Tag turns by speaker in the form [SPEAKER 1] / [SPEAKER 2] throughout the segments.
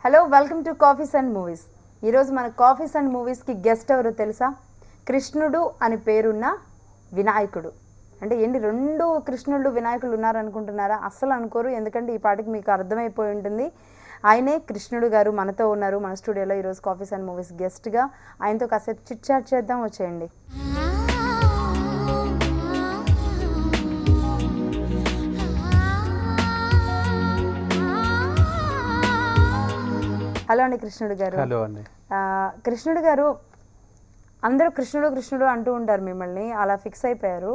[SPEAKER 1] Hello welcome to coffees and movies. ఈరోజు మన coffees and మూవీస్కి గెస్ట్ ఎవరో తెలుసా? కృష్ణుడు అని పేరున్న వినాయకుడు. అంటే ఏంటి రెండు కృష్ణుడు వినాయకులు ఉన్నారనుకుంటున్నారా? అస్సలు అనుకోరు, ఎందుకంటే ఈ పాటికి మీకు అర్థమైపోయి ఉంటుంది. ఆయనే కృష్ణుడు గారు మనతో ఉన్నారు మన స్టూడియోలో ఈరోజు కాఫీస్ అండ్ మూవీస్ గెస్ట్గా. ఆయనతో కాసేపు చిట్ చాట్ చేద్దాం, వచ్చేయండి. హలో అండి కృష్ణుడు గారు.
[SPEAKER 2] హలో అండి.
[SPEAKER 1] కృష్ణుడు గారు, అందరూ కృష్ణుడు కృష్ణుడు అంటూ ఉంటారు, మిమ్మల్ని అలా ఫిక్స్ అయిపోయారు.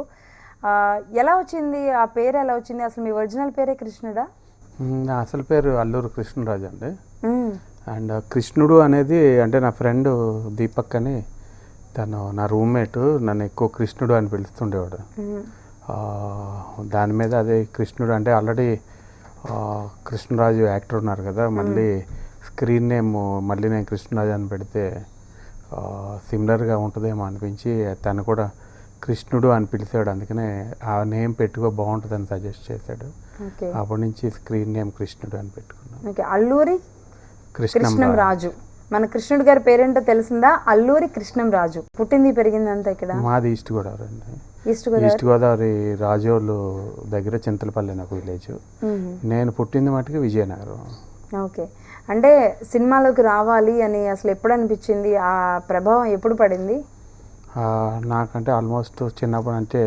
[SPEAKER 1] ఎలా వచ్చింది ఆ పేరు? ఎలా వచ్చింది అసలు? మీ ఒరిజినల్ పేరే కృష్ణుడా?
[SPEAKER 2] నా అసలు పేరు అల్లూరు కృష్ణరాజు అండి. అండ్ కృష్ణుడు అనేది అంటే నా ఫ్రెండ్ దీపక్ అని, తను నా రూమ్మేట్, నన్ను ఎక్కువ కృష్ణుడు అని పిలుస్తుండేవాడు. దాని మీద అదే కృష్ణుడు అంటే ఆల్రెడీ కృష్ణరాజు యాక్టర్ ఉన్నారు కదా, మళ్ళీ స్క్రీన్ నేమ్ మళ్ళీ నేను కృష్ణరాజు అని పెడితే సిమిలర్గా ఉంటుందేమో అనిపించి తను కూడా కృష్ణుడు అని పిలిచాడు. అందుకనే ఆ నేమ్ పెట్టుకో బాగుంటుందని సజెస్ట్ చేశాడు. అప్పటి నుంచి స్క్రీన్ నేమ్ కృష్ణుడు అని పెట్టుకున్నాను.
[SPEAKER 1] అల్లూరి కృష్ణం రాజు. మన కృష్ణుడు గారి పేరేంటో తెలిసిందా? అల్లూరి కృష్ణం రాజు. పుట్టింది పెరిగింది అంతా ఇక్కడ?
[SPEAKER 2] మాది ఈస్ట్ గోదావరి అండి. ఈస్ట్ గోదావరి రాజోలు దగ్గర చింతలపల్లి అని ఒక విలేజ్. నేను పుట్టింది మటుకు విజయనగరం.
[SPEAKER 1] ఓకే. అంటే సినిమాలోకి రావాలి అని అసలు ఎప్పుడు అనిపించింది? ఆ ప్రభావం ఎప్పుడు పడింది?
[SPEAKER 2] నాకంటే ఆల్మోస్ట్ చిన్నప్పుడు అంటే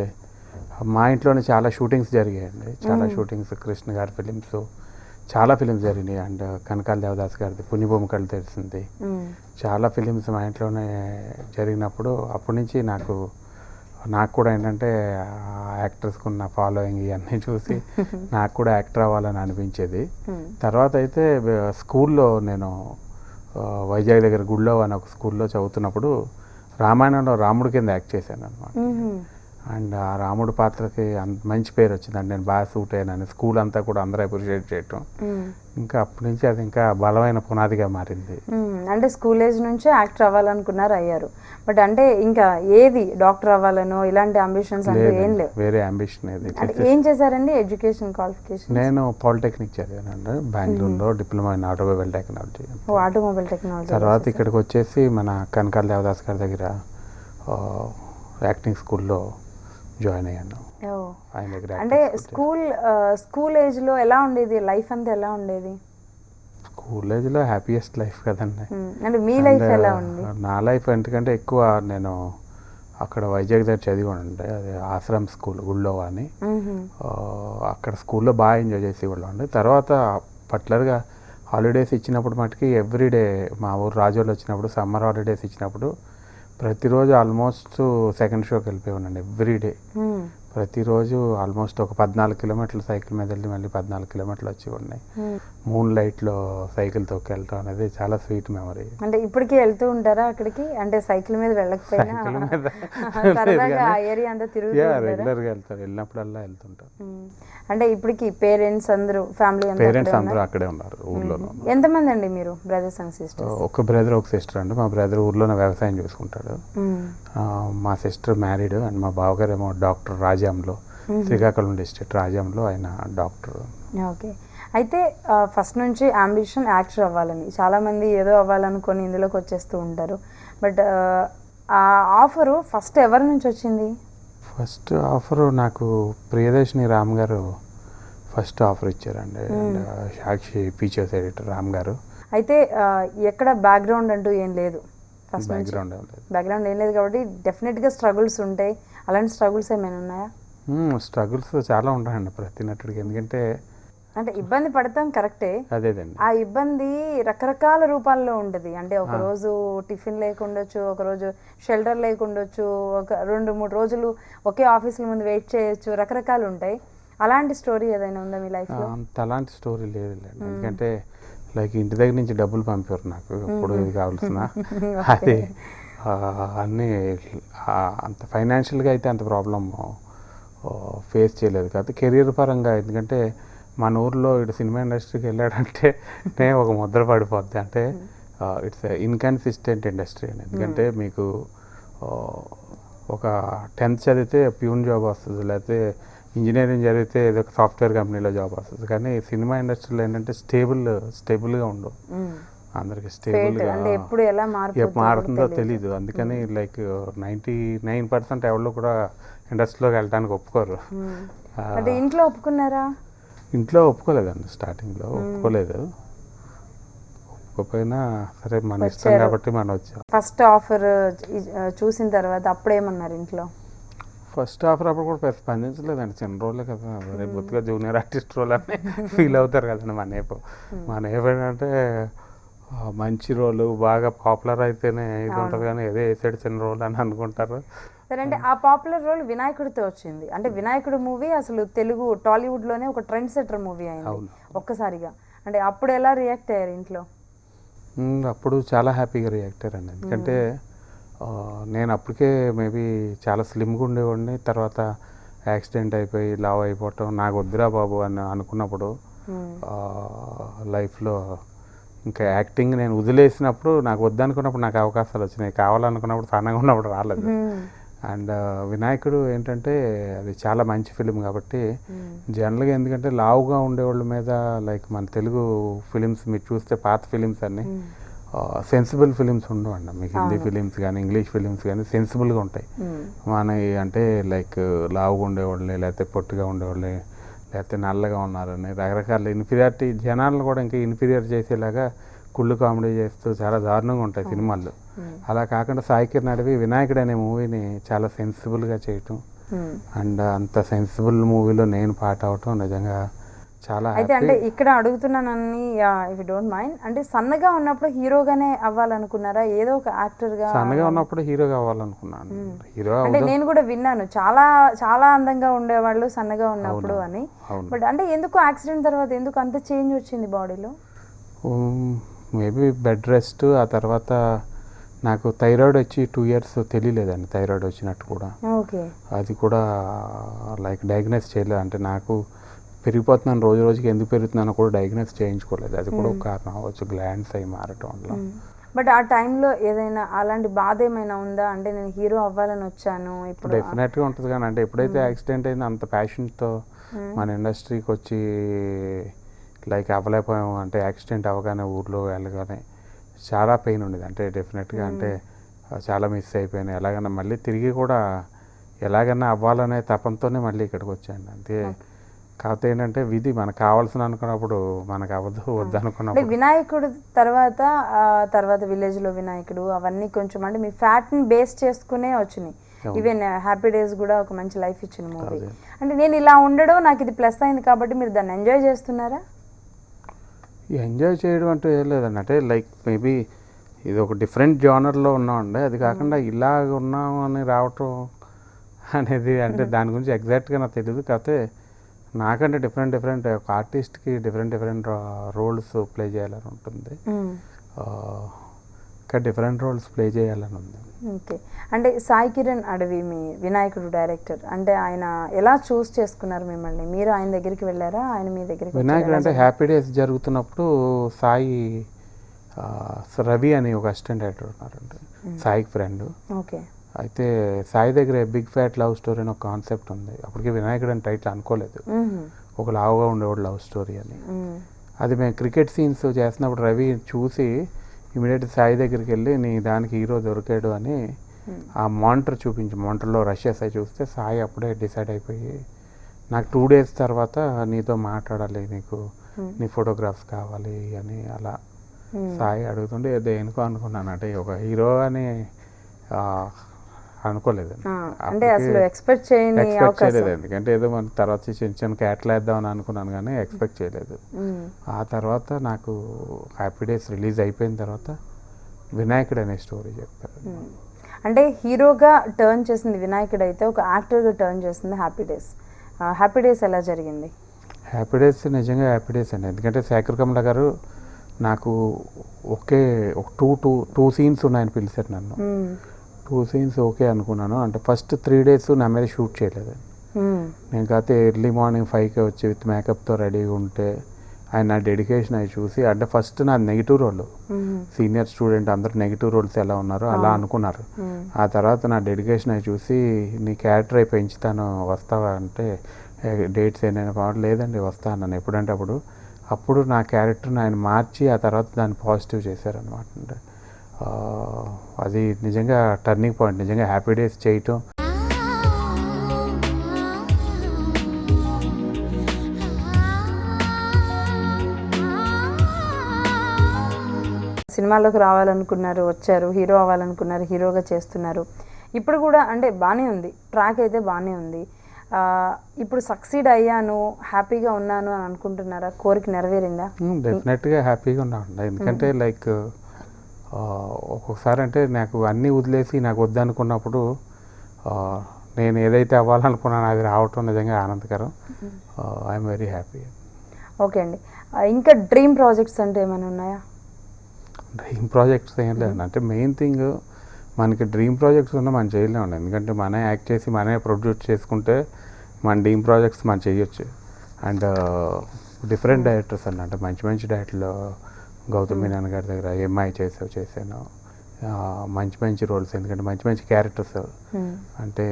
[SPEAKER 2] మా ఇంట్లోనే చాలా షూటింగ్స్ జరిగాయండి. చాలా షూటింగ్స్, కృష్ణ గారి ఫిలిమ్స్, చాలా ఫిలిమ్స్ జరిగినాయి. అండ్ కనకాల దేవదాస్ గారిది పుణ్యభూమి కళ్ళు తెలిసింది, చాలా ఫిలిమ్స్ మా ఇంట్లోనే జరిగినప్పుడు అప్పటి నుంచి నాకు కూడా ఏంటంటే యాక్టర్స్కి ఉన్న ఫాలోయింగ్ ఇవన్నీ చూసి నాకు కూడా యాక్టర్ అవ్వాలని అనిపించేది. తర్వాత అయితే స్కూల్లో నేను వైజాగ్ దగ్గర గుళ్ళో అని ఒక స్కూల్లో చదువుతున్నప్పుడు రామాయణంలో రాముడి కింద యాక్ట్ చేశాను అనమాట. అండ్ ఆ రాముడి పాత్రకి మంచి పేరు వచ్చిందండి. నేను బాగా సూట్ అయ్యానని స్కూల్ అంతా కూడా అందరూ అప్రిషియేట్ చేయటం, ఇంకా అప్పటి నుంచి అది ఇంకా బలమైన పునాదిగా మారింది.
[SPEAKER 1] అంటే స్కూల్ ఏజ్ నుంచే యాక్టర్ అవ్వాలనుకున్నారు, అయ్యారు. బట్ అంటే ఇంకా ఏది డాక్టర్ అవ్వాలనో ఇలాంటి అంబిషన్స్ అంటే ఏం లేవు?
[SPEAKER 2] వేరే అంబిషన్ ఏది?
[SPEAKER 1] ఏం చేశారండి ఎడ్యుకేషన్ క్వాలిఫికేషన్?
[SPEAKER 2] నేను పాలిటెక్నిక్ చదివానండి బెంగళూరులో, diploma in automobile technology.
[SPEAKER 1] Automobile technology.
[SPEAKER 2] తర్వాత ఇక్కడికి వచ్చేసి మన కనకాల దేవదాస్ గారి దగ్గర యాక్టింగ్ స్కూల్లో జాయిన్ అయ్యాను.
[SPEAKER 1] అంటే స్కూల్ ఏజ్లో ఎలా ఉండేది లైఫ్? అంతా ఎలా ఉండేది?
[SPEAKER 2] స్కూల్ ఏజ్లో హ్యాపీయెస్ట్ లైఫ్ కదండి.
[SPEAKER 1] అంటే మీ లైఫ్ ఎలా ఉంది?
[SPEAKER 2] నా లైఫ్ ఎందుకంటే ఎక్కువ నేను అక్కడ వైజాగ్ దగ్గర చదివానండి. అది ఆశ్రమ్ స్కూల్ గుళ్ళో అని. అక్కడ స్కూల్లో బాగా ఎంజాయ్ చేసేవాళ్ళం అండి. తర్వాత పర్టికులర్గా హాలిడేస్ ఇచ్చినప్పుడు మటుకి ఎవ్రీడే మా ఊరు రాజోళ్ళు వచ్చినప్పుడు సమ్మర్ హాలిడేస్ ఇచ్చినప్పుడు ప్రతిరోజు ఆల్మోస్ట్ సెకండ్ షోకి వెళ్ళిపోయానండి. ఎవ్రీడే ప్రతిరోజు ఆల్మోస్ట్ ఒక 14 కిలోమీటర్లు సైకిల్ మీద వెళ్ళి మళ్ళీ 14 కిలోమీటర్లు వచ్చి ఉన్నాయి. మూన్ లైట్లో సైకిల్ తొక్కెళ్ళటం అనేది చాలా స్వీట్ మెమరీ.
[SPEAKER 1] అంటే ఇప్పటికీ వెళ్తూ ఉంటారా అక్కడికి? అంటే సైకిల్ మీద వెళ్ళకపోయినా ఏరియా అంతా
[SPEAKER 2] రెగ్యులర్గా వెళ్తారు, వెళ్ళినప్పుడల్లా వెళ్తుంటారు.
[SPEAKER 1] అంటే ఇప్పటికి పేరెంట్స్ అందరూ, ఫ్యామిలీ
[SPEAKER 2] అందరూ అక్కడే ఉన్నారు ఊర్లో.
[SPEAKER 1] ఎంతమంది అండి మీరు బ్రదర్స్ అండ్ సిస్టర్స్?
[SPEAKER 2] ఒక బ్రదర్ ఒక సిస్టర్ అండి. మా బ్రదర్ ఊర్లోనే వ్యవసాయం చూసుకుంటాడు. మా సిస్టర్ మ్యారీడ్. అండ్ మా బావగారు ఏమో డాక్టర్ రాజాంలో, శ్రీకాకుళం డిస్ట్రిక్ట్ రాజాంలో ఆయన డాక్టర్.
[SPEAKER 1] ఓకే. అయితే ఫస్ట్ నుంచి అంబిషన్ యాక్టర్ అవ్వాలని, చాలామంది ఏదో అవ్వాలనుకొని ఇందులోకి వచ్చేస్తూ ఉంటారు. బట్ ఆ ఆఫరు ఫస్ట్ ఎవరి నుంచి వచ్చింది?
[SPEAKER 2] ఫస్ట్ ఆఫరు నాకు ప్రియదర్శిని రామ్ గారు ఫస్ట్ ఆఫర్ ఇచ్చారండి. సాక్షి ఫీచర్స్ ఎడిటర్ రామ్ గారు.
[SPEAKER 1] అయితే ఎక్కడ బ్యాక్గ్రౌండ్ అంటూ ఏం లేదు? ఫస్ట్ బ్యాక్గ్రౌండ్ ఏం లేదు కాబట్టి డెఫినెట్గా స్ట్రగుల్స్ ఉంటాయి. అలాంటి స్ట్రగుల్స్ ఏమైనా ఉన్నాయా?
[SPEAKER 2] స్ట్రగుల్స్ చాలా ఉంటాయండి ప్రతి నటుడికి. ఎందుకంటే
[SPEAKER 1] అంటే ఇబ్బంది పడతాం, కరెక్టే.
[SPEAKER 2] అదేదండి, ఆ
[SPEAKER 1] ఇబ్బంది రకరకాల రూపాల్లో ఉంటుంది. అంటే ఒకరోజు టిఫిన్ లేకుండొచ్చు, ఒకరోజు షెల్టర్ లేకుండొచ్చు, ఒక 2-3 రోజులు ఒకే ఆఫీసుల ముందు వెయిట్ చేయొచ్చు, రకరకాలు ఉంటాయి. అలాంటి స్టోరీ ఏదైనా ఉందా మీ లైఫ్లో?
[SPEAKER 2] అలాంటి స్టోరీ లేదులేండి. ఎందుకంటే లైక్ ఇంటి దగ్గర నుంచి డబ్బులు పంపారు నాకు, ఎప్పుడు ఇది కావాల్సిన అది అన్నీ అంత ఫైనాన్షియల్గా అయితే అంత ప్రాబ్లం ఫేస్ చేయలేదు కాదు, కెరీర్ పరంగా. ఎందుకంటే మన ఊర్లో ఇటు సినిమా ఇండస్ట్రీకి వెళ్ళాడంటే ఒక ముద్ర పడిపోద్ది. అంటే ఇట్స్ ఇన్కన్సిస్టెంట్ ఇండస్ట్రీ అని. ఎందుకంటే మీకు ఒక 10th చదివితే ప్యూన్ జాబ్ వస్తుంది, లేకపోతే ఇంజనీరింగ్ చదివితే ఏదో ఒక సాఫ్ట్వేర్ కంపెనీలో జాబ్ వస్తుంది. కానీ సినిమా ఇండస్ట్రీలో ఏంటంటే స్టేబుల్గా ఉండవు. అందరికి
[SPEAKER 1] ఫేట్
[SPEAKER 2] స్టేబుల్గా
[SPEAKER 1] అంటే ఎప్పుడు ఎలా
[SPEAKER 2] ఎప్పుడు మారుతుందో తెలీదు. అందుకని లైక్ 99% ఎవరు కూడా ఇండస్ట్రీలోకి వెళ్ళడానికి ఒప్పుకోరు.
[SPEAKER 1] అంటే ఇంట్లో ఒప్పుకున్నారా?
[SPEAKER 2] ఇంట్లో ఒప్పుకోలేదండి, స్టార్టింగ్లో ఒప్పుకోలేదు. ఒప్పుకోపోయినా సరే మన ఇష్టం కాబట్టి మనం వచ్చాం.
[SPEAKER 1] ఫస్ట్ ఆఫర్ చూసిన తర్వాత అప్పుడేమన్నారు ఇంట్లో?
[SPEAKER 2] ఫస్ట్ ఆఫర్ అప్పుడు కూడా పెద్ద స్పందించలేదండి, చిన్న రోలే కదా, రేపు బొత్తుగా జూనియర్ ఆర్టిస్ట్ రోల్ అని ఫీల్ అవుతారు కదండి. మన ఏంటంటే మంచి రోలు బాగా పాపులర్ అయితేనే ఇది ఉంటుంది, కానీ ఏదో వేసాడు చిన్న రోల్ అని అనుకుంటారు.
[SPEAKER 1] సరే, అంటే ఆ పాపులర్ రోల్ వినాయకుడితో వచ్చింది. అంటే వినాయకుడు మూవీ అసలు తెలుగు టాలీవుడ్లోనే ఒక ట్రెండ్ సెటర్ మూవీ అయింది ఒక్కసారిగా. అంటే అప్పుడు ఎలా రియాక్ట్ అయ్యారు ఇంట్లో?
[SPEAKER 2] అప్పుడు చాలా హ్యాపీగా రియాక్ట్ అయ్యారండి. ఎందుకంటే నేను అప్పటికే మేబీ చాలా స్లిమ్గా ఉండేవాడిని. తర్వాత యాక్సిడెంట్ అయిపోయి లావ్ అయిపోవటం, నాకు వద్దురా బాబు అని అనుకున్నప్పుడు లైఫ్లో ఇంకా యాక్టింగ్ నేను వదిలేసినప్పుడు, నాకు వద్దనుకున్నప్పుడు నాకు అవకాశాలు వచ్చినాయి. కావాలనుకున్నప్పుడు సన్నగా ఉన్నప్పుడు రాలేదు. అండ్ వినాయకుడు ఏంటంటే అది చాలా మంచి ఫిలిం కాబట్టి జనరల్గా, ఎందుకంటే లావుగా ఉండేవాళ్ళ మీద లైక్ మన తెలుగు ఫిలిమ్స్ మీరు చూస్తే పాత ఫిలిమ్స్ అన్నీ సెన్సిబుల్ ఫిలిమ్స్ ఉండవండి. మీకు హిందీ ఫిలిమ్స్ కానీ ఇంగ్లీష్ ఫిలిమ్స్ కానీ సెన్సిబుల్గా ఉంటాయి. మన అంటే లైక్ లావుగా ఉండేవాళ్ళని, లేకపోతే పొట్టిగా ఉండేవాళ్ళని, లేకపోతే నల్లగా ఉన్నారని రకరకాల ఇన్ఫీరియారిటీ, జనాలను కూడా ఇంకా ఇన్ఫీరియర్ చేసేలాగా కుళ్ళు కామెడీ చేస్తూ చాలా దారుణంగా ఉంటాయి సినిమాల్లో. అలా కాకుండా సాయి కిరణ్ అడవి వినాయకుడు అనే మూవీని చాలా సెన్సిబుల్గా చేయటం, అండ్ అంత సెన్సిబుల్ మూవీలో నేను పార్ట్ అవటం నిజంగా చాలా
[SPEAKER 1] అయితే. అంటే ఇక్కడ అడుగుతున్నానని, ఇఫ్ యు డోంట్ మైండ్, అంటే సన్నగా ఉన్నప్పుడు హీరోగానే అవ్వాలనుకున్నారా? ఏదో ఒక యాక్టర్గా?
[SPEAKER 2] సన్నగా ఉన్నప్పుడు హీరోగా అవ్వాలనుకున్నాను. హీరో
[SPEAKER 1] అంటే నేను కూడా విన్నాను, చాలా చాలా అందంగా ఉండేవాళ్ళు సన్నగా ఉన్నప్పుడు అని. బట్ అంటే ఎందుకు యాక్సిడెంట్ తర్వాత ఎందుకు అంత చేంజ్ వచ్చింది బాడీలో?
[SPEAKER 2] మేబీ బెడ్ రెస్ట్, ఆ తర్వాత నాకు థైరాయిడ్ వచ్చి 2 years తెలియలేదండి, థైరాయిడ్ వచ్చినట్టు కూడా.
[SPEAKER 1] ఓకే.
[SPEAKER 2] అది కూడా లైక్ డయాగ్నోస్ చేయలేదు. అంటే నాకు పెరిగిపోతున్నాను, రోజు రోజుకి ఎందుకు పెరుగుతున్నానో కూడా డయాగ్నోస్ చేయించుకోలేదు. అది కూడా ఒక కారణం అవ్వచ్చు, గ్లాండ్స్ అవి మారటం వల్ల.
[SPEAKER 1] బట్ ఆ టైంలో ఏదైనా అలాంటి బాధ ఏమైనా ఉందా? అంటే నేను హీరో అవ్వాలని వచ్చాను ఇప్పుడు.
[SPEAKER 2] డెఫినెట్గా ఉంటుంది, కానీ అంటే ఎప్పుడైతే యాక్సిడెంట్ అయిందో అంత ప్యాషన్తో మన ఇండస్ట్రీకి వచ్చి లైక్ అవ్వలేకపోయాము. అంటే యాక్సిడెంట్ అవ్వగానే ఊర్లో వెళ్ళగానే చాలా పెయిన్ ఉండేది. అంటే డెఫినెట్గా అంటే చాలా మిస్ అయిపోయాను. ఎలాగైనా మళ్ళీ తిరిగి కూడా ఎలాగైనా అవ్వాలనే తపంతోనే మళ్ళీ ఇక్కడికి వచ్చాను. అంతే. కాకపోతే ఏంటంటే విధి మనకు కావాల్సిన అనుకున్నప్పుడు మనకు అవ్వదు, వద్దు అనుకున్నప్పుడు.
[SPEAKER 1] వినాయకుడు తర్వాత విలేజ్లో వినాయకుడు అవన్నీ కొంచెం అంటే మీ ఫ్యాట్ని బేస్ చేసుకునే వచ్చినాయి. ఈవెన్ హ్యాపీ డేస్ కూడా ఒక మంచి లైఫ్ ఇచ్చిన మూవీ. అంటే నేను ఇలా ఉండడం నాకు ఇది ప్లస్ అయింది కాబట్టి మీరు దాన్ని ఎంజాయ్ చేస్తున్నారా?
[SPEAKER 2] ఎంజాయ్ చేయడం అంటూ ఏం లేదండి. అంటే లైక్ మేబీ ఇది ఒక డిఫరెంట్ జానర్లో ఉన్నామండి. అది కాకుండా ఇలాగ ఉన్నామని రావటం అనేది అంటే దాని గురించి ఎగ్జాక్ట్గా నాకు తెలియదు. కాకపోతే నాకంటే డిఫరెంట్ ఒక ఆర్టిస్ట్కి డిఫరెంట్ రోల్స్ ప్లే చేయాలని ఉంటుంది. ఇంకా డిఫరెంట్ రోల్స్ ప్లే చేయాలని ఉంది.
[SPEAKER 1] ఓకే. అంటే సాయి కిరణ్ అడవి మీ వినాయకుడు డైరెక్టర్, అంటే ఆయన ఎలా చూస్ చేసుకున్నారు మిమ్మల్ని? మీరు ఆయన దగ్గరికి వెళ్ళారా, ఆయన మీ దగ్గరికి?
[SPEAKER 2] వినాయకుడు అంటే హ్యాపీ డేస్ జరుగుతున్నప్పుడు సాయి రవి అని ఒక అసిస్టెంట్ డైరెక్టర్ ఉన్నారండి, సాయికి ఫ్రెండ్.
[SPEAKER 1] ఓకే.
[SPEAKER 2] అయితే సాయి దగ్గర బిగ్ ఫ్యాట్ లవ్ స్టోరీ అని ఒక కాన్సెప్ట్ ఉంది. అప్పటికి వినాయకుడు అని టైటిల్ అనుకోలేదు, ఒక లావుగా ఉండేవాడు లవ్ స్టోరీ అని. అది మేము క్రికెట్ సీన్స్ చేస్తున్నప్పుడు రవి చూసి ఇమీడియట్ సాయి దగ్గరికి వెళ్ళి నీ దానికి హీరో దొరికాడు అని ఆ మానిటర్ మానిటర్లో రష్ చేసాయి చూస్తే సాయి అప్పుడే డిసైడ్ అయిపోయి నాకు 2 days తర్వాత నీతో మాట్లాడాలి, నీ ఫోటోగ్రాఫ్స్ కావాలి అని అలా సాయి అడుగుతుంటే దేనికో అనుకున్నాను. అంటే ఒక హీరో అని అనుకోలేదు,
[SPEAKER 1] అంటే అసలు ఎక్స్పెక్ట్ చేయలేదు.
[SPEAKER 2] ఎందుకంటే ఏదో మన తర్వాత చిన్న క్యాట్లు వేద్దామని అనుకున్నాను కానీ ఎక్స్పెక్ట్ చేయలేదు. ఆ తర్వాత నాకు హ్యాపీ డేస్ రిలీజ్ అయిపోయిన తర్వాత వినాయకుడు అనే స్టోరీ చెప్పారు.
[SPEAKER 1] అంటే హీరోగా టర్న్ చేసింది వినాయకుడు అయితే, ఒక యాక్టర్గా టర్న్ చేసింది హ్యాపీ డేస్. హ్యాపీ డేస్ ఎలా జరిగింది?
[SPEAKER 2] హ్యాపీ డేస్ నిజంగా హ్యాపీ డేస్ అండి. ఎందుకంటే శేఖర్ కమల గారు నాకు ఒక 2 scenes ఉన్నాయని పిలిచారు నన్ను. 2 scenes ఓకే అనుకున్నాను. అంటే ఫస్ట్ 3 days నా మీద షూట్ చేయలేదు. నేను కాకపోతే ఎర్లీ మార్నింగ్ 5కే వచ్చి విత్ మేకప్తో రెడీగా ఉంటే ఆయన నా డెడికేషన్ అవి చూసి, అంటే ఫస్ట్ నాది నెగిటివ్ రోల్, సీనియర్ స్టూడెంట్ అందరూ నెగిటివ్ రోల్స్ ఎలా ఉన్నారో అలా అనుకున్నారు. ఆ తర్వాత నా డెడికేషన్ అవి చూసి నీ క్యారెక్టర్ అయి పెంచుతాను వస్తావా అంటే డేట్స్ ఏమైనా లేదండి వస్తా అన్నాను. ఎప్పుడంటే అప్పుడు అప్పుడు నా క్యారెక్టర్ని ఆయన మార్చి ఆ తర్వాత దాన్ని పాజిటివ్ చేశారనమాట. అది నిజంగా టర్నింగ్ పాయింట్. నిజంగా హ్యాపీ డేస్ చేయటం
[SPEAKER 1] సినిమాలోకి రావాలనుకున్నారు, వచ్చారు, హీరో అవ్వాలనుకున్నారు, హీరోగా చేస్తున్నారు. ఇప్పుడు కూడా అంటే బాగానే ఉంది, ట్రాక్ అయితే బాగానే ఉంది. ఇప్పుడు సక్సీడ్ అయ్యాను, హ్యాపీగా ఉన్నాను అని అనుకుంటున్నారా? కోరిక నెరవేరిందా?
[SPEAKER 2] డెఫినెట్గా హ్యాపీగా ఉన్నాను. ఎందుకంటే లైక్ ఒక్కొక్కసారి అంటే నాకు అన్నీ వదిలేసి నాకు వద్దనుకున్నప్పుడు నేను ఏదైతే అవ్వాలనుకున్నానో అది రావటం నిజంగా ఆనందకరం. I'm very happy.
[SPEAKER 1] ఓకే అండి, ఇంకా డ్రీమ్ ప్రాజెక్ట్స్ అంటే ఏమైనా ఉన్నాయా?
[SPEAKER 2] డ్రీమ్ ప్రాజెక్ట్స్ ఏం లేదు. అంటే మెయిన్ థింగ్ మనకి డ్రీమ్ ప్రాజెక్ట్స్ ఉన్నా మనం చేయలేము. ఎందుకంటే మనమే యాక్ట్ చేసి మనమే ప్రొడ్యూస్ చేసుకుంటే మన డ్రీమ్ ప్రాజెక్ట్స్ మనం చేయొచ్చు. అండ్ డిఫరెంట్ డైరెక్టర్స్ అంటే మంచి మంచి డైరెక్టర్లు గౌతమ్ మీనన్ గారి దగ్గర ఎంఐ చేశాను. మంచి మంచి రోల్స్, ఎందుకంటే మంచి మంచి క్యారెక్టర్స్ అంటే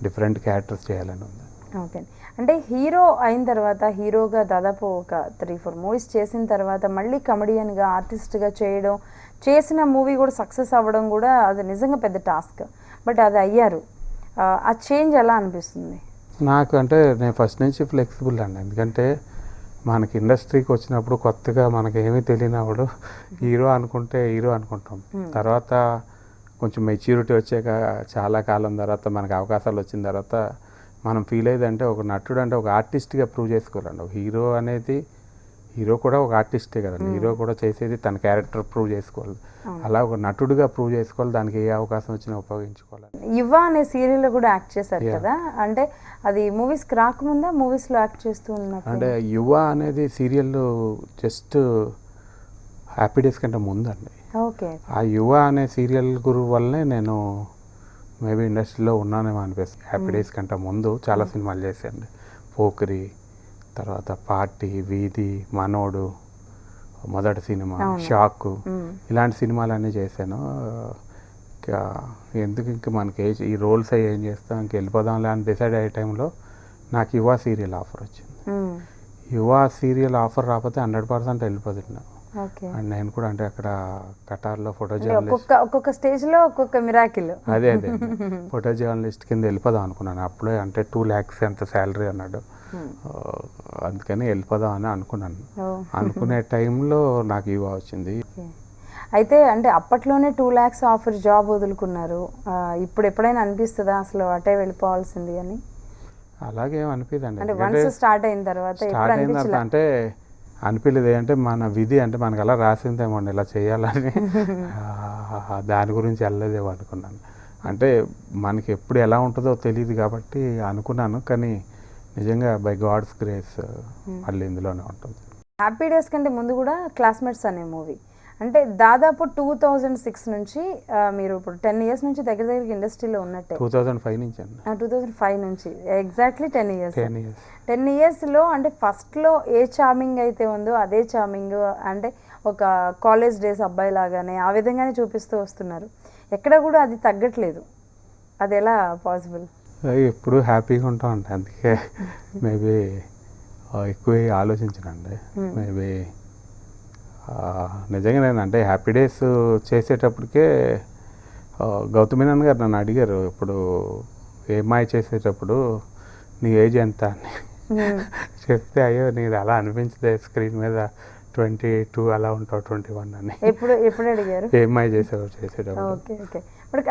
[SPEAKER 2] డిఫరెంట్ క్యారెక్టర్స్ చేయాలని ఉంది.
[SPEAKER 1] ఓకే, అంటే హీరో అయిన తర్వాత, హీరోగా దాదాపు ఒక 3-4 మూవీస్ చేసిన తర్వాత మళ్ళీ కమెడియన్గా, ఆర్టిస్ట్గా చేయడం, చేసిన మూవీ కూడా సక్సెస్ అవ్వడం కూడా అది నిజంగా పెద్ద టాస్క్. బట్ అది అయ్యారు. ఆ చేంజ్ ఎలా అనిపిస్తుంది?
[SPEAKER 2] నాకు అంటే నేను ఫస్ట్ నుంచి ఫ్లెక్సిబుల్ అండి. ఎందుకంటే మనకి ఇండస్ట్రీకి వచ్చినప్పుడు కొత్తగా మనకి ఏమీ తెలియనప్పుడు హీరో అనుకుంటే హీరో అనుకుంటాం. తర్వాత కొంచెం మెచ్యూరిటీ వచ్చాక చాలా కాలం తర్వాత మనకు అవకాశాలు వచ్చిన తర్వాత మనం ఫీల్ అయ్యేది అంటే ఒక నటుడు అంటే ఒక ఆర్టిస్ట్గా ప్రూవ్ చేసుకోవాలండి. ఒక హీరో అనేది, హీరో కూడా ఒక ఆర్టిస్టే కదండి. హీరో కూడా చేసేది తన క్యారెక్టర్ ప్రూవ్ చేసుకోవాలి. అలా ఒక నటుడుగా ప్రూవ్ చేసుకోవాలి. దానికి ఏ అవకాశం వచ్చినా ఉపయోగించుకోవాలి.
[SPEAKER 1] యువ అనే సీరియల్లో కూడా యాక్ట్ చేశారు కదా, అంటే అది మూవీస్కి రాకముందా, మూవీస్లో యాక్ట్ చేస్తూ ఉన్నప్పుడు?
[SPEAKER 2] అంటే యువ అనేది సీరియల్ జస్ట్ హ్యాపీ డేస్ కంటే ముందండి.
[SPEAKER 1] ఓకే,
[SPEAKER 2] ఆ యువ అనే సీరియల్ గురు వల్లనే నేను మేబీ ఇండస్ట్రీలో ఉన్నానేమో అనిపిస్తుంది. హ్యాపీ డేస్ కంటే ముందు చాలా సినిమాలు చేశాను. పోకిరి, తర్వాత పార్టీ, వీధి, మనోడు, మొదటి సినిమా, షాక్, ఇలాంటి సినిమాలన్నీ చేశాను. ఎందుకు ఇంక మనకి ఈ రోల్స్ అవి ఏం చేస్తాం, ఇంక వెళ్ళిపోదాంలే అని డిసైడ్ అయ్యే టైంలో నాకు యువ సీరియల్ ఆఫర్ వచ్చింది. యువ సీరియల్ ఆఫర్ రాకపోతే 100% వెళ్ళిపోతున్నాను. అండ్ నేను కూడా అంటే అక్కడ కటార్లో ఫోటో జర్నలిస్ట్,
[SPEAKER 1] ఒక్కొక్క స్టేజ్లో ఒక్కొక్క మిరాకిల్.
[SPEAKER 2] అదే ఫోటో జర్నలిస్ట్ కింద వెళ్ళిపోదాం అనుకున్నాను. అప్పుడే అంటే 2 lakhs ఎంత శాలరీ అన్నాడు. అందుకని వెళ్ళిపోదాం అని అనుకున్నాను. అనుకునే టైంలో నాకు యువ వచ్చింది.
[SPEAKER 1] అయితే అంటే అప్పట్లోనే 2 lakhs ఆఫర్ జాబ్ వదులుకున్నారు. ఇప్పుడు ఎప్పుడైనా అనిపిస్తుందా అసలు అటే వెళ్ళిపోవాల్సింది అని?
[SPEAKER 2] అలాగేం అనిపిదండి.
[SPEAKER 1] అంటే వన్స్ స్టార్ట్ అయిన తర్వాత
[SPEAKER 2] అంటే అనిపించలేదు. అంటే మన విధి అంటే మనకు అలా రాసిందేమో ఇలా చేయాలని దాని గురించి వెళ్ళలేదేమో అనుకున్నాను. అంటే మనకి ఎప్పుడు ఎలా ఉంటుందో తెలియదు కాబట్టి అనుకున్నాను. కానీ నిజంగా బై గాడ్స్ గ్రేస్ మళ్ళీ ఇందులోనే ఉంటుంది.
[SPEAKER 1] హ్యాపీ డేస్ కంటే ముందు కూడా క్లాస్మేట్స్ అనే మూవీ, అంటే దాదాపు 2006 నుంచి మీరు ఇప్పుడు 10 years నుంచి దగ్గర దగ్గరికి ఇండస్ట్రీలో ఉన్నట్టే.
[SPEAKER 2] 2005 నుంచి అండి.
[SPEAKER 1] 2005 నుంచి ఎగ్జాక్ట్లీ 10 years. 10 yearsలో అంటే ఫస్ట్లో ఏ చార్మింగ్ అయితే ఉందో అదే చార్మింగ్, అంటే ఒక కాలేజ్ డేస్ అబ్బాయి లాగానే ఆ విధంగానే చూపిస్తూ వస్తున్నారు. ఎక్కడ కూడా అది తగ్గట్లేదు. అది ఎలా పాసిబుల్?
[SPEAKER 2] ఎప్పుడు హ్యాపీగా ఉంటాం అండి. అందుకే మేబీ ఎక్కువ ఆలోచించనండి. మేబీ నిజంగా నేను అంటే హ్యాపీ డేస్ చేసేటప్పటికే గౌతమ్ మీనన్ గారు నన్ను అడిగారు, ఇప్పుడు ఏమాయి చేసేటప్పుడు నీ ఏజ్ ఎంత అని చెప్తే, అయ్యో నీది అలా అనిపించదే, స్క్రీన్ మీద 22 అలా ఉంటావు, 21 అని.
[SPEAKER 1] ఎప్పుడు అడిగారు?
[SPEAKER 2] ఏమాయి చేసేటప్పుడు.
[SPEAKER 1] Okay okay.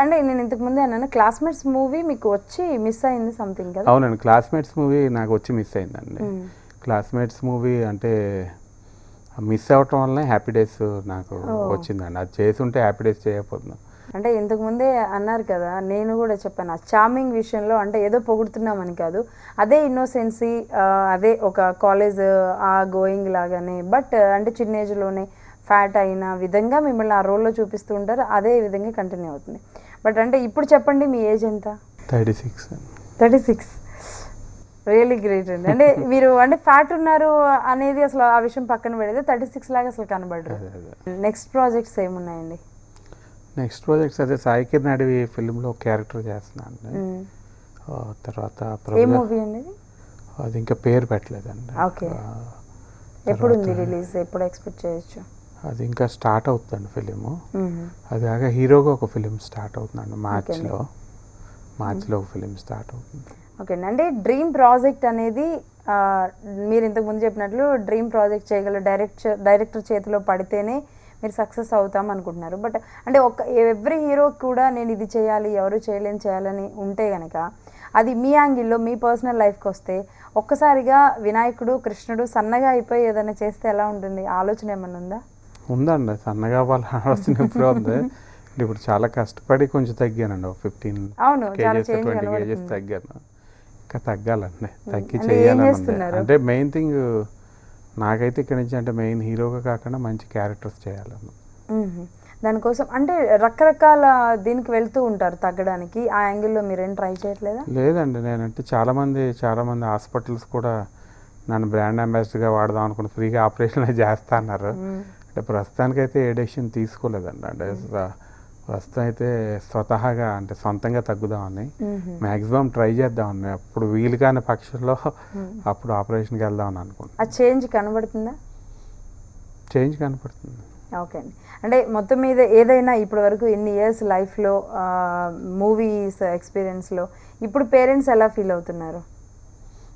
[SPEAKER 1] అంటే నేను ఇంతకు ముందే అన్నాను, క్లాస్మేట్స్ మూవీ మీకు వచ్చి మిస్ అయింది సంథింగ్ కదా?
[SPEAKER 2] అవునండి, క్లాస్మేట్స్ మూవీ నాకు వచ్చి మిస్ అయిందండి. క్లాస్మేట్స్ మూవీ అంటే మిస్ అవ్వటం వల్లనే హ్యాపీ డేస్ నాకు వచ్చిందండి. అది చేస్తుంటే హ్యాపీ డేస్ చేయకపోతున్నాను.
[SPEAKER 1] అంటే ఇంతకు ముందే అన్నారు కదా, నేను కూడా చెప్పాను, ఆ చార్మింగ్ విషయంలో అంటే ఏదో పొగుడుతున్నామని కాదు, అదే ఇన్నోసెన్సీ, అదే ఒక కాలేజ్ ఆ గోయింగ్ లాగానే, బట్ అంటే చిన్న ఏజ్లోనే ఫ్యాట్ అయిన విధంగా మిమ్మల్ని ఆ రోల్లో చూపిస్తూ ఉంటారు. అదే విధంగా కంటిన్యూ అవుతుంది. బట్ అంటే ఇప్పుడు చెప్పండి, మీ ఏజ్ ఎంత?
[SPEAKER 2] 36.
[SPEAKER 1] రియలీ గ్రేట్ అండి. అంటే మీరు అంటే ఫ్యాట్ ఉన్నారు అనేది అసలు ఆ విషయం పక్కన పెడితే 36 లాగా అసలు కనబడరు. నెక్స్ట్ ప్రాజెక్ట్స్ ఏమున్నాయండి?
[SPEAKER 2] నెక్స్ట్ ప్రాజెక్ట్స్ అదే సాయి కిరణ్ అడవి ఫిల్మ్లో క్యారెక్టర్ చేస్తున్నాను. తర్వాత
[SPEAKER 1] ఏ మూవీ అండి?
[SPEAKER 2] అది ఇంకా పేరు పెట్టలేదండి.
[SPEAKER 1] ఎప్పుడు ఉంది రిలీజ్, ఎప్పుడు ఎక్స్పెక్ట్ చేయొచ్చు?
[SPEAKER 2] అది ఇంకా స్టార్ట్ అవుతుందండి ఫిలిము. అది కాక హీరోగా ఒక ఫిలిం స్టార్ట్ అవుతుందండి మార్చ్లో ఒక ఫిలిం స్టార్ట్ అవుతుంది.
[SPEAKER 1] ఓకే అండి. అంటే డ్రీమ్ ప్రాజెక్ట్ అనేది మీరు ఇంతకు ముందు చెప్పినట్లు డ్రీమ్ ప్రాజెక్ట్ చేయగల డైరెక్టర్ చేతిలో పడితేనే మీరు సక్సెస్ అవుతాం అనుకుంటున్నారు. బట్ అంటే ఎవ్రీ హీరో కూడా నేను ఇది చేయాలి, ఎవరు చేయాలని ఉంటే కనుక అది మీ యాంగిల్లో మీ పర్సనల్ లైఫ్కి వస్తే ఒక్కసారిగా వినాయకుడు కృష్ణుడు సన్నగా అయిపోయి ఏదైనా చేస్తే ఎలా ఉంటుంది? ఆలోచన ఏమన్నా ఉందా?
[SPEAKER 2] ఉందండి, సన్నగా వాళ్ళ ఆలోచన ఎప్పుడో ఉంది. ఇప్పుడు చాలా కష్టపడి కొంచెం తగ్గానండి, ఒక 15 kgs 20 kgs తగ్గాను. ఇంకా తగ్గాలండి, తగ్గి చేయాలని ఉంది. అంటే మెయిన్ థింగ్ నాకైతే ఇక్కడ నుంచి అంటే మెయిన్ హీరోగా కాకుండా మంచి క్యారెక్టర్స్ చేయాలని.
[SPEAKER 1] దానికోసం అంటే రకరకాల దీనికి వెళ్తూ ఉంటారు తగ్గడానికి, ఆ యాంగిల్లో మీరేం ట్రై చేయట్లేదా?
[SPEAKER 2] లేదండి, నేనంటే చాలామంది హాస్పిటల్స్ కూడా నన్ను బ్రాండ్ అంబాసిడర్గా వాడదాం అనుకుని ఫ్రీగా ఆపరేషన్ చేస్తా అన్నారు. అంటే ప్రస్తుతానికైతే ఏ డెసిషన్ తీసుకోలేదండి. అంటే ప్రస్తుతం అయితే స్వతహాగా అంటే సొంతంగా తగ్గుదామని మ్యాక్సిమం ట్రై చేద్దామని, అప్పుడు వీలు కాని పక్షంలో అప్పుడు ఆపరేషన్కి వెళ్దామని అనుకుంటున్నాను.
[SPEAKER 1] ఆ చేంజ్ కనబడుతుందా?
[SPEAKER 2] చేంజ్ కనపడుతుంది.
[SPEAKER 1] ఓకే అండి. అంటే మొత్తం మీద ఏదైనా ఇప్పటి వరకు ఇన్ని ఇయర్స్ లైఫ్లో మూవీస్ ఎక్స్పీరియన్స్లో ఇప్పుడు పేరెంట్స్ ఎలా ఫీల్ అవుతున్నారు?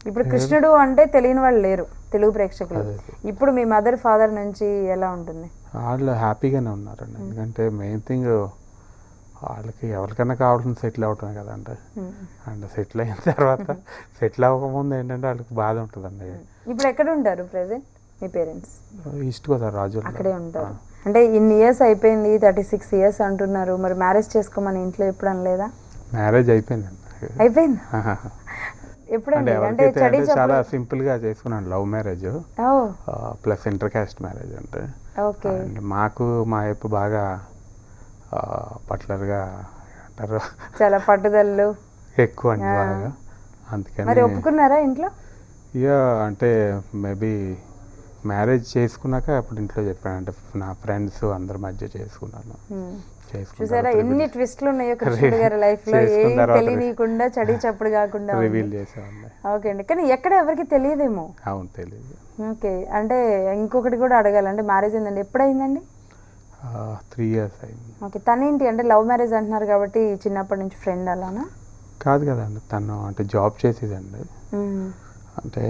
[SPEAKER 1] ఇప్పుడు కృష్ణుడు అంటే తెలియని వాళ్ళు లేరు తెలుగు ప్రేక్షకులు. ఇప్పుడు మీ మదర్ ఫాదర్ నుంచి ఎలా ఉంటుంది?
[SPEAKER 2] వాళ్ళు హ్యాపీగానే ఉన్నారండి. ఎందుకంటే మెయిన్ థింగ్ వాళ్ళకి ఎవరికైనా కావాల్సింది సెటిల్ అవటమే కదండి. అండ్ సెటిల్ అయిన తర్వాత సెటిల్ అవ్వకముందు ఏంటంటే వాళ్ళకి బాధ ఉంటుందండి.
[SPEAKER 1] ఇప్పుడు ఎక్కడ ఉంటారు ప్రెసెంట్ మీ పేరెంట్స్?
[SPEAKER 2] ఈస్ట్ గోదావరి రాజు
[SPEAKER 1] అక్కడే ఉంటారు. అంటే ఇన్ని ఇయర్స్ అయిపోయింది, 36 years అంటున్నారు. మరి మ్యారేజ్ చేసుకోమని ఇంట్లో ఎప్పుడు అనలేదా?
[SPEAKER 2] మ్యారేజ్ అయిపోయిందండి.
[SPEAKER 1] అయిపోయింది ఎప్పుడండి? అంటే
[SPEAKER 2] చాలా సింపుల్ గా చేసుకున్నాను, love marriage plus inter caste marriage. అంటే
[SPEAKER 1] ఓకే,
[SPEAKER 2] మాకు మా వైపు బాగా పర్టికులర్గా అంటారు,
[SPEAKER 1] చాలా పట్టుదలలు
[SPEAKER 2] ఎక్కువ అండి బాగా. అందుకని
[SPEAKER 1] మరి ఒప్పుకున్నారా ఇంట్లో?
[SPEAKER 2] ఇక అంటే మేబీ మ్యారేజ్ చేసుకున్నాక అప్పుడు ఇంట్లో చెప్పాను, అంటే నా ఫ్రెండ్స్ అందరి మధ్య చేసుకున్నాను.
[SPEAKER 1] చూసారా ఎన్ని ట్విస్ట్లు ఉన్నాయో కృష్ణుడు గారి లైఫ్ లో, ఏం తెలియకుండా చడి చప్పుడు కాకుండా
[SPEAKER 2] రివీల్ చేసామండి.
[SPEAKER 1] ఓకే అండి. కానీ ఎక్కడ ఎవరికి తెలియదేమో?
[SPEAKER 2] అవును, తెలియదు.
[SPEAKER 1] ఓకే, అంటే ఇంకొకటి కూడా అడగాలి, అంటే మ్యారేజ్ అయిందండి, ఎప్పుడైందండి?
[SPEAKER 2] 3 years అయింది.
[SPEAKER 1] ఓకే, తనేంటి అంటే లవ్ మ్యారేజ్ అంటున్నారు కాబట్టి చిన్నప్పటి నుంచి ఫ్రెండ్ అలానా?
[SPEAKER 2] కాదు కదండి, తను అంటే జాబ్ చేసేదండి. అంటే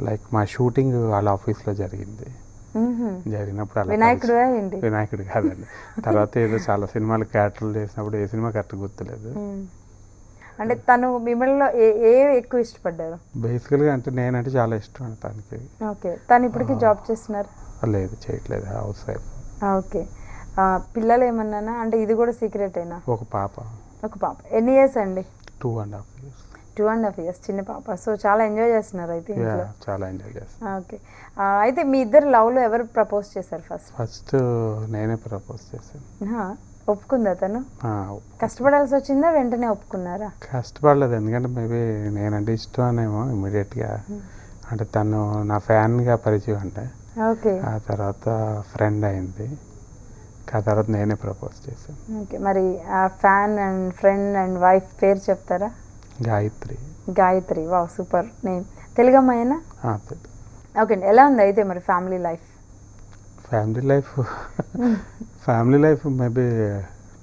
[SPEAKER 2] లైక్ మా షూటింగ్ వాళ్ళ ఆఫీస్లో జరిగినప్పుడు అలా వినాయకుడు కాదండి. తర్వాత ఏదో చాలా సినిమాలు క్యారెక్టర్లు చేసినప్పుడు ఏ సినిమా కరెక్ట్ గుర్తులేదు.
[SPEAKER 1] అంటే తను మిమ్మల్ని ఏ ఎక్కువ ఇష్టపడ్డారు?
[SPEAKER 2] బేసికల్గా అంటే నేనంటే చాలా ఇష్టం అండి తనకి.
[SPEAKER 1] ఓకే, తను ఇప్పటికీ జాబ్ చేస్తున్నారు?
[SPEAKER 2] లేదు, చేయట్లేదు, హౌస్ వైఫ్.
[SPEAKER 1] ఓకే, పిల్లలు ఏమన్నానా? అంటే ఇది కూడా సీక్రెట్ అయినా?
[SPEAKER 2] ఒక పాప.
[SPEAKER 1] ఎన్ని ఇయర్స్ అండి?
[SPEAKER 2] 2.5 years.
[SPEAKER 1] 2.5 years, చిన్న పాప. సో చాలా ఎంజాయ్ చేస్తున్నారు అయితే ఇంట్లో?
[SPEAKER 2] చాలా ఎంజాయ్ చేస్తాను.
[SPEAKER 1] ఓకే, అయితే మీ ఇద్దరు లవ్లో ఎవరు ప్రపోజ్ చేశారు
[SPEAKER 2] ఫస్ట్ నేనే ప్రపోజ్ చేశాను.
[SPEAKER 1] ఒప్పుకుందా తను? కష్టపడాల్సి వచ్చిందా, వెంటనే ఒప్పుకున్నారా?
[SPEAKER 2] కష్టపడలేదు, ఎందుకంటే మేబీ నేనంటే ఇష్టం అనేమో ఇమ్మీడియట్గా. అంటే తను నా ఫ్యాన్గా పరిచయం అంటే.
[SPEAKER 1] ఓకే,
[SPEAKER 2] ఆ తర్వాత ఫ్రెండ్ అయింది, ఆ తర్వాత నేనే ప్రపోజ్ చేశాను.
[SPEAKER 1] ఓకే, మరి ఆ fan and friend and wife పేరు చెప్తారా? Gayatri. Wow, super name. Telugu అమ్మాయినా? ఓకే అండి. ఎలా ఉంది అయితే మరి family life?
[SPEAKER 2] Family life maybe